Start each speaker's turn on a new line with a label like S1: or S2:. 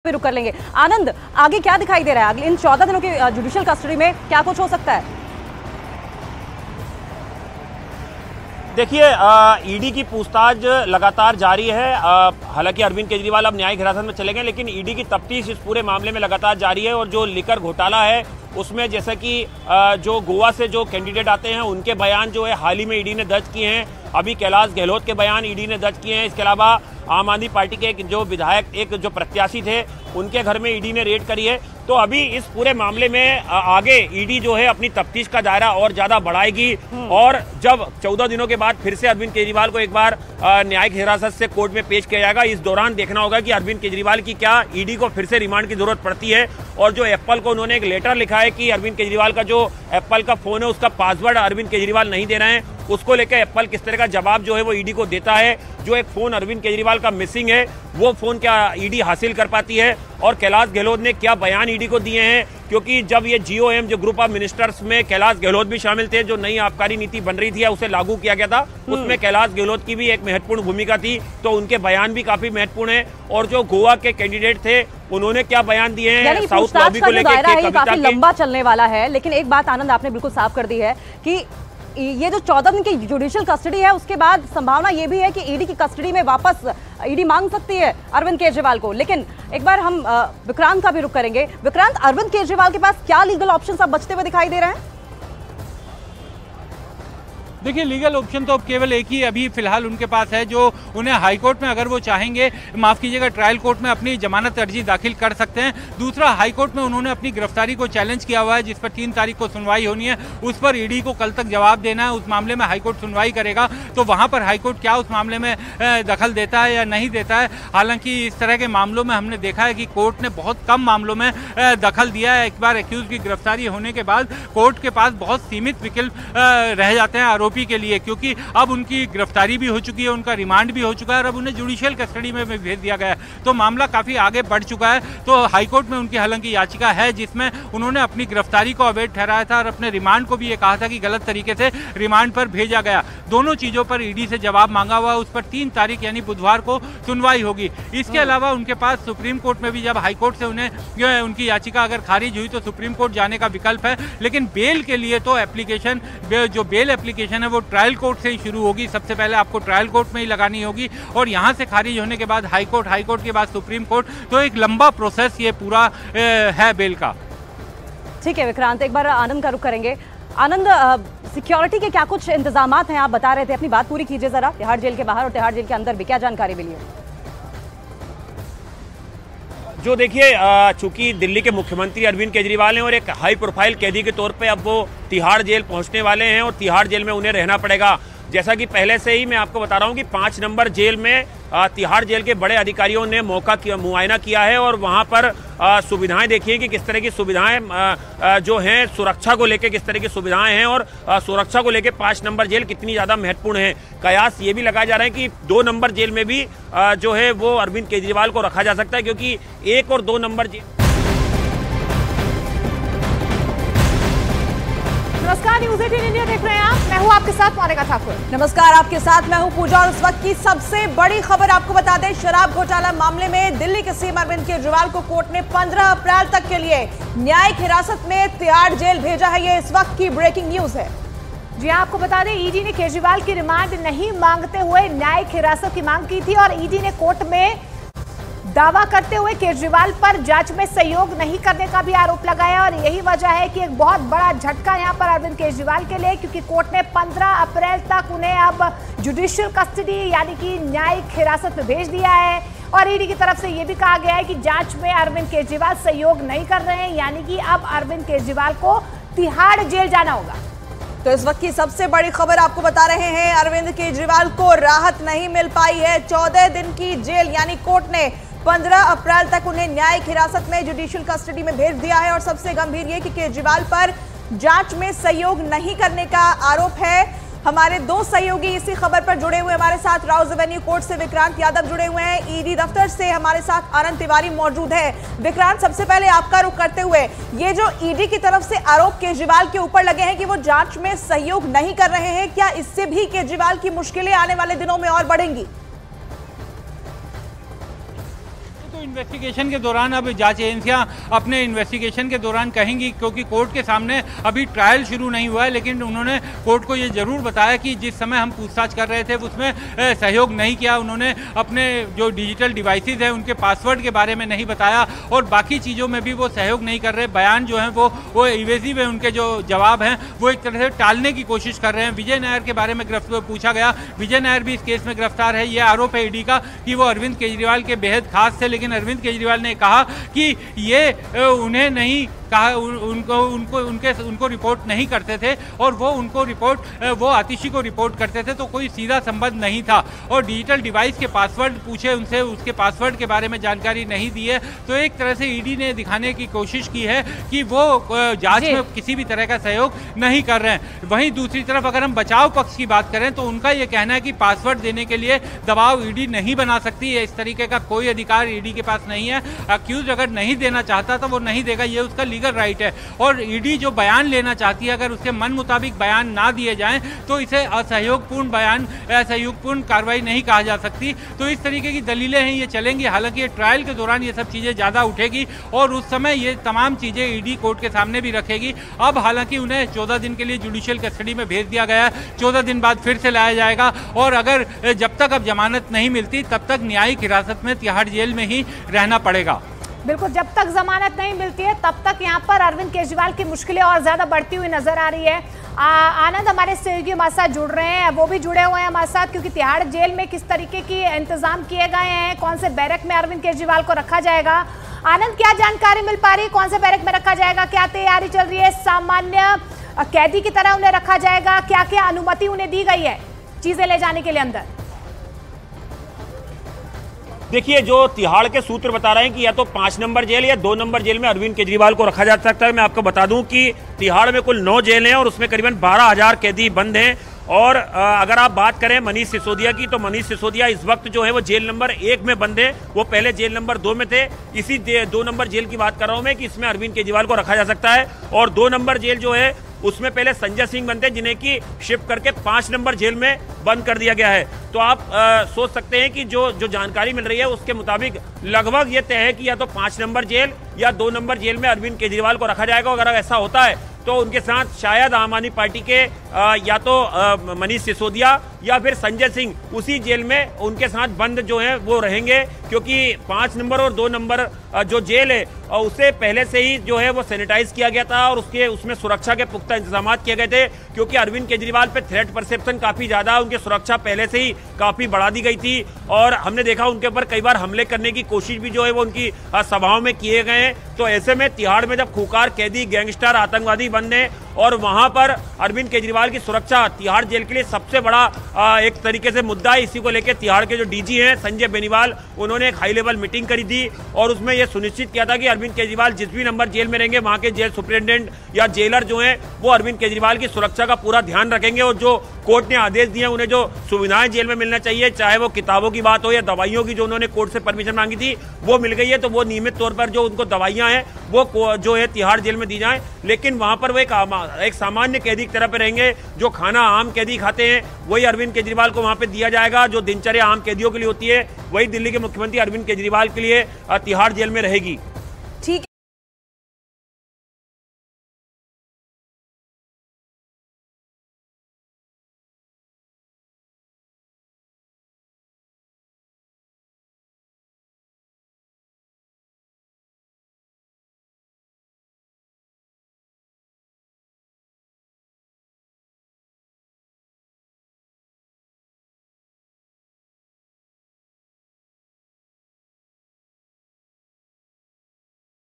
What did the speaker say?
S1: पे रुक कर लेंगे। आनंद, आगे क्या दिखाई दे रहा है? इन 14 दिनों की जुडिशियल कस्टडी में क्या कुछ हो सकता है?
S2: देखिए, ईडी की पूछताछ लगातार जारी है। हालांकि अरविंद केजरीवाल अब न्यायिक हिरासत में चले गए, लेकिन ईडी की तफ्तीश इस पूरे मामले में लगातार जारी है। और जो लिकर घोटाला है उसमें जैसा कि जो गोवा से जो कैंडिडेट आते हैं उनके बयान जो है हाल ही में ईडी ने दर्ज किए हैं। अभी कैलाश गहलोत के बयान ईडी ने दर्ज किए हैं। इसके अलावा आम आदमी पार्टी के एक जो विधायक, एक जो प्रत्याशी थे, उनके घर में ईडी ने रेड करी है। तो अभी इस पूरे मामले में आगे ईडी जो है अपनी तफ्तीश का दायरा और ज्यादा बढ़ाएगी। और जब 14 दिनों के बाद फिर से अरविंद केजरीवाल को एक बार न्यायिक हिरासत से कोर्ट में पेश किया जाएगा, इस दौरान देखना होगा कि अरविंद केजरीवाल की क्या ईडी को फिर से रिमांड की जरूरत पड़ती है। और जो एप्पल को उन्होंने एक लेटर लिखा है कि अरविंद केजरीवाल का जो एप्पल का फोन है उसका पासवर्ड अरविंद केजरीवाल नहीं दे रहे हैं, उसको लेकर एप्पल किस तरह का जवाब जो है वो ईडी को देता है। जो एक फोन अरविंद केजरीवाल का मिसिंग है वो फोन क्या ईडी हासिल कर पाती है, और कैलाश गहलोत ने क्या बयान ईडी को दिए हैं। क्योंकि जब ये GOM जो ग्रुप ऑफ मिनिस्टर्स में कैलाश गहलोत भी शामिल थे, जो नई आबकारी नीति बन रही थी या उसे लागू किया गया था, उसमें कैलाश गहलोत की भी एक महत्वपूर्ण भूमिका थी, तो उनके बयान भी काफी महत्वपूर्ण है। और जो गोवा के कैंडिडेट थे उन्होंने क्या बयान दिए हैं साउथ लॉबी को लेकर,
S1: काफी लंबा चलने वाला है। लेकिन एक बात आनंद आपने बिल्कुल साफ कर दी है कि ये जो 14 दिन की जुडिशियल कस्टडी है उसके बाद संभावना ये भी है कि ईडी की कस्टडी में वापस ईडी मांग सकती है अरविंद केजरीवाल को। लेकिन एक बार हम विक्रांत का भी रुख करेंगे। विक्रांत, अरविंद केजरीवाल के पास क्या लीगल ऑप्शंस अब बचते हुए दिखाई दे रहे हैं?
S3: देखिए, लीगल ऑप्शन तो अब केवल एक ही अभी फिलहाल उनके पास है, जो उन्हें हाई कोर्ट में अगर वो चाहेंगे, माफ कीजिएगा, ट्रायल कोर्ट में अपनी जमानत अर्जी दाखिल कर सकते हैं। दूसरा, हाई कोर्ट में उन्होंने अपनी गिरफ्तारी को चैलेंज किया हुआ है, जिस पर 3 तारीख को सुनवाई होनी है। उस पर ईडी को कल तक जवाब देना है। उस मामले में हाई कोर्ट सुनवाई करेगा, तो वहां पर हाई कोर्ट क्या उस मामले में दखल देता है या नहीं देता है। हालांकि इस तरह के मामलों में हमने देखा है कि कोर्ट ने बहुत कम मामलों में दखल दिया है। एक बार एक्यूज की गिरफ्तारी होने के बाद कोर्ट के पास बहुत सीमित विकल्प रह जाते हैं आरोपी के लिए, क्योंकि अब उनकी गिरफ्तारी भी हो चुकी है, उनका रिमांड भी हो चुका है और अब उन्हें जुडिशियल कस्टडी में भेज दिया गया है। तो मामला काफी आगे बढ़ चुका है। तो हाईकोर्ट में उनकी हालांकि याचिका है जिसमें उन्होंने अपनी गिरफ्तारी को अवैध ठहराया था और अपने रिमांड को भी ये कहा था कि गलत तरीके से रिमांड पर भेजा गया। दोनों चीजों पर ईडी से जवाब मांगा हुआ, उस पर 3 तारीख यानी बुधवार को सुनवाई होगी। इसके अलावा उनके पास सुप्रीम कोर्ट में भी, जब हाईकोर्ट से उन्हें उनकी याचिका अगर खारिज हुई तो सुप्रीम कोर्ट जाने का विकल्प है। लेकिन बेल के लिए तो एप्लीकेशन, जो बेल एप्लीकेशन है वो ट्रायल कोर्ट से ही शुरू होगी। सबसे पहले आपको ट्रायल कोर्ट में ही लगानी होगी और यहां से खारिज होने के बाद हाई कोर्ट के बाद सुप्रीम कोर्ट। तो एक लंबा प्रोसेस ये पूरा है बेल का।
S1: ठीक है विक्रांत, एक बार आनंद का रुख करेंगे। आनंद, सिक्योरिटी के क्या कुछ इंतजाम हैं? आप बता रहे थे, अपनी बात पूरी कीजिए जरा। तिहाड़ जेल के बाहर और तिहाड़ जेल के अंदर भी क्या जानकारी मिली है?
S2: जो देखिए, चूंकि दिल्ली के मुख्यमंत्री अरविंद केजरीवाल हैं और एक हाई प्रोफाइल कैदी के तौर पे अब वो तिहाड़ जेल पहुंचने वाले हैं और तिहाड़ जेल में उन्हें रहना पड़ेगा। जैसा कि पहले से ही मैं आपको बता रहा हूं कि 5 नंबर जेल में तिहाड़ जेल के बड़े अधिकारियों ने मुआयना किया है और वहां पर सुविधाएं देखिए कि किस तरह की सुविधाएं जो हैं, सुरक्षा को लेकर किस तरह की सुविधाएं हैं और सुरक्षा को लेकर 5 नंबर जेल कितनी ज्यादा महत्वपूर्ण है। कयास ये भी लगाया जा रहा है कि 2 नंबर जेल में भी जो है वो अरविंद केजरीवाल को रखा जा सकता है, क्योंकि 1 और 2 नंबर जेल।
S1: नमस्कार, न्यूज़ 18 इंडिया देख रहे हैं आप। मैं हूं आपके साथ मोनिका ठाकुर।
S4: नमस्कार, आपके साथ मैं हूं पूजा। और इस वक्त की सबसे बड़ी खबर आपको बता दें, शराब घोटाला मामले में दिल्ली के सीएम अरविंद केजरीवाल को कोर्ट ने 15 अप्रैल तक के लिए न्यायिक हिरासत में तिहाड़ जेल भेजा है। ये इस वक्त की ब्रेकिंग न्यूज है।
S5: जी आपको बता दें, ईडी ने केजरीवाल की रिमांड नहीं मांगते हुए न्यायिक हिरासत की मांग की थी और ईडी ने कोर्ट में दावा करते हुए केजरीवाल पर जांच में सहयोग नहीं करने का भी आरोप लगाया। और यही वजह है कि एक बहुत बड़ा झटका यहां पर अरविंद केजरीवाल के लिए, क्योंकि कोर्ट ने 15 अप्रैल तक उन्हें अब जुडिशियल कस्टडी यानी कि न्यायिक हिरासत में भेज दिया है। और ईडी की तरफ से यह भी कहा गया है कि जांच में अरविंद केजरीवाल सहयोग नहीं कर रहे हैं, यानी कि अब अरविंद केजरीवाल को तिहाड़ जेल जाना होगा।
S4: तो इस वक्त की सबसे बड़ी खबर आपको बता रहे हैं, अरविंद केजरीवाल को राहत नहीं मिल पाई है। 14 दिन की जेल यानी कोर्ट ने 15 अप्रैल तक उन्हें न्यायिक हिरासत में जुडिशियल कस्टडी में भेज दिया है। और सबसे गंभीर ये कि केजरीवाल पर जांच में सहयोग नहीं करने का आरोप है। हमारे 2 सहयोगी इसी खबर पर जुड़े हुए हमारे साथ राउज एवेन्यू कोर्ट से विक्रांत यादव जुड़े हुए हैं, ईडी दफ्तर से हमारे साथ आनंद तिवारी मौजूद है। विक्रांत, सबसे पहले आपका रुख करते हुए, ये जो ईडी की तरफ से आरोप केजरीवाल के ऊपर लगे हैं कि वो जांच में सहयोग नहीं कर रहे हैं, क्या इससे भी केजरीवाल की मुश्किलें आने वाले दिनों में और बढ़ेंगी?
S3: इन्वेस्टिगेशन के दौरान अब जांच एजेंसियां अपने इन्वेस्टिगेशन के दौरान कहेंगी, क्योंकि कोर्ट के सामने अभी ट्रायल शुरू नहीं हुआ है, लेकिन उन्होंने कोर्ट को ये जरूर बताया कि जिस समय हम पूछताछ कर रहे थे उसमें सहयोग नहीं किया। उन्होंने अपने जो डिजिटल डिवाइसेज हैं उनके पासवर्ड के बारे में नहीं बताया और बाकी चीज़ों में भी वो सहयोग नहीं कर रहे। बयान जो हैं वो इवेसिव है, उनके जो जवाब हैं वो एक तरह से टालने की कोशिश कर रहे हैं। विजय नायर के बारे में पूछा गया, विजय नायर भी इस केस में गिरफ्तार है। ये आरोप है ईडी का कि वो अरविंद केजरीवाल के बेहद खास थे, लेकिन अरविंद केजरीवाल ने कहा कि ये उन्हें नहीं कहा, उनको रिपोर्ट नहीं करते थे और वो आतिशी को रिपोर्ट करते थे, तो कोई सीधा संबंध नहीं था। और डिजिटल डिवाइस के पासवर्ड पूछे उनसे, उसके पासवर्ड के बारे में जानकारी नहीं दी है। तो एक तरह से ईडी ने दिखाने की कोशिश की है कि वो जांच में किसी भी तरह का सहयोग नहीं कर रहे हैं। वहीं दूसरी तरफ अगर हम बचाव पक्ष की बात करें तो उनका ये कहना है कि पासवर्ड देने के लिए दबाव ईडी नहीं बना सकती है, इस तरीके का कोई अधिकार ईडी के पास नहीं है। अक्यूज अगर नहीं देना चाहता तो वो नहीं देगा, ये उसका लीगल राइट है। और ईडी जो बयान लेना चाहती है, अगर उसके मन मुताबिक बयान ना दिए जाएं तो इसे असहयोगपूर्ण कार्रवाई नहीं कहा जा सकती। तो इस तरीके की दलीलें हैं, ये चलेंगी। हालांकि ये ट्रायल के दौरान ये सब चीज़ें ज़्यादा उठेगी और उस समय ये तमाम चीज़ें ईडी कोर्ट के सामने भी रखेगी। अब हालांकि उन्हें 14 दिन के लिए जुडिशियल कस्टडी में भेज दिया गया है, 14 दिन बाद फिर से लाया जाएगा और अगर जब तक अब जमानत नहीं मिलती तब तक न्यायिक हिरासत में तिहाड़ जेल में ही रहना पड़ेगा।
S5: बिल्कुल, जब तक जमानत नहीं मिलती है तब तक यहाँ पर अरविंद केजरीवाल की मुश्किलें और ज्यादा बढ़ती हुई नजर आ रही है। आनंद हमारे सहयोगी हमारे साथ जुड़ रहे हैं, वो भी जुड़े हुए हैं हमारे साथ, क्योंकि तिहाड़ जेल में किस तरीके की इंतजाम किए गए हैं, कौन से बैरक में अरविंद केजरीवाल को रखा जाएगा। आनंद, क्या जानकारी मिल पा रही है, कौन से बैरक में रखा जाएगा, क्या तैयारी चल रही है, सामान्य कैदी की तरह उन्हें रखा जाएगा, क्या क्या अनुमति उन्हें दी गई है चीजें ले जाने के लिए अंदर?
S2: देखिए, जो तिहाड़ के सूत्र बता रहे हैं कि या तो 5 नंबर जेल या 2 नंबर जेल में अरविंद केजरीवाल को रखा जा सकता है। मैं आपको बता दूं कि तिहाड़ में कुल 9 जेल हैं और उसमें करीबन 12,000 कैदी बंद हैं। और अगर आप बात करें मनीष सिसोदिया की, तो मनीष सिसोदिया इस वक्त जो है वो जेल नंबर 1 में बंद है, वो पहले जेल नंबर 2 में थे। इसी 2 नंबर जेल की बात कर रहा हूं मैं कि इसमें अरविंद केजरीवाल को रखा जा सकता है। और 2 नंबर जेल जो है उसमें पहले संजय सिंह बनते, जिन्हें की शिफ्ट करके 5 नंबर जेल में बंद कर दिया गया है। तो आप सोच सकते हैं कि जो जानकारी मिल रही है उसके मुताबिक लगभग ये तय है कि या तो 5 नंबर जेल या 2 नंबर जेल में अरविंद केजरीवाल को रखा जाएगा। अगर ऐसा होता है तो उनके साथ शायद आम आदमी पार्टी के या तो मनीष सिसोदिया या फिर संजय सिंह उसी जेल में उनके साथ बंद जो है वो रहेंगे, क्योंकि 5 नंबर और 2 नंबर जो जेल है उसे पहले से ही जो है वो सैनिटाइज किया गया था और उसमें सुरक्षा के पुख्ता इंतजाम किए गए थे, क्योंकि अरविंद केजरीवाल पे थ्रेट परसेप्शन काफी ज्यादा, उनकी सुरक्षा पहले से ही काफी बढ़ा दी गई थी। और हमने देखा उनके ऊपर कई बार हमले करने की कोशिश भी जो है वो उनकी सभाओं में किए गए हैं। तो ऐसे में तिहाड़ में जब खूंखार कैदी, गैंगस्टर, आतंकवादी बनने और वहां पर अरविंद केजरीवाल की सुरक्षा तिहाड़ जेल के लिए सबसे बड़ा एक तरीके से मुद्दा है। इसी को लेकर तिहाड़ के जो डीजी हैं संजय बेनीवाल, उन्होंने एक हाई लेवल मीटिंग करी थी और उसमें यह सुनिश्चित किया था कि अरविंद केजरीवाल जिस भी नंबर जेल में रहेंगे वहां के जेल सुपरिटेंडेंट या जेलर जो हैं वो अरविंद केजरीवाल की सुरक्षा का पूरा ध्यान रखेंगे। और जो कोर्ट ने आदेश दिए उन्हें जो सुविधाएं जेल में मिलना चाहिए, चाहे वो किताबों की बात हो या दवाइयों की, जो उन्होंने कोर्ट से परमिशन मांगी थी वो मिल गई है। तो वो नियमित तौर पर जो उनको दवाइयां हैं वो जो है तिहाड़ जेल में दी जाए, लेकिन वहां पर वो एक सामान्य कैदी की तरह पे रहेंगे। जो खाना आम कैदी खाते हैं वही अरविंद केजरीवाल को वहां पे दिया जाएगा। जो दिनचर्या आम कैदियों के लिए होती है वही दिल्ली के मुख्यमंत्री अरविंद केजरीवाल के लिए तिहाड़ जेल में रहेगी।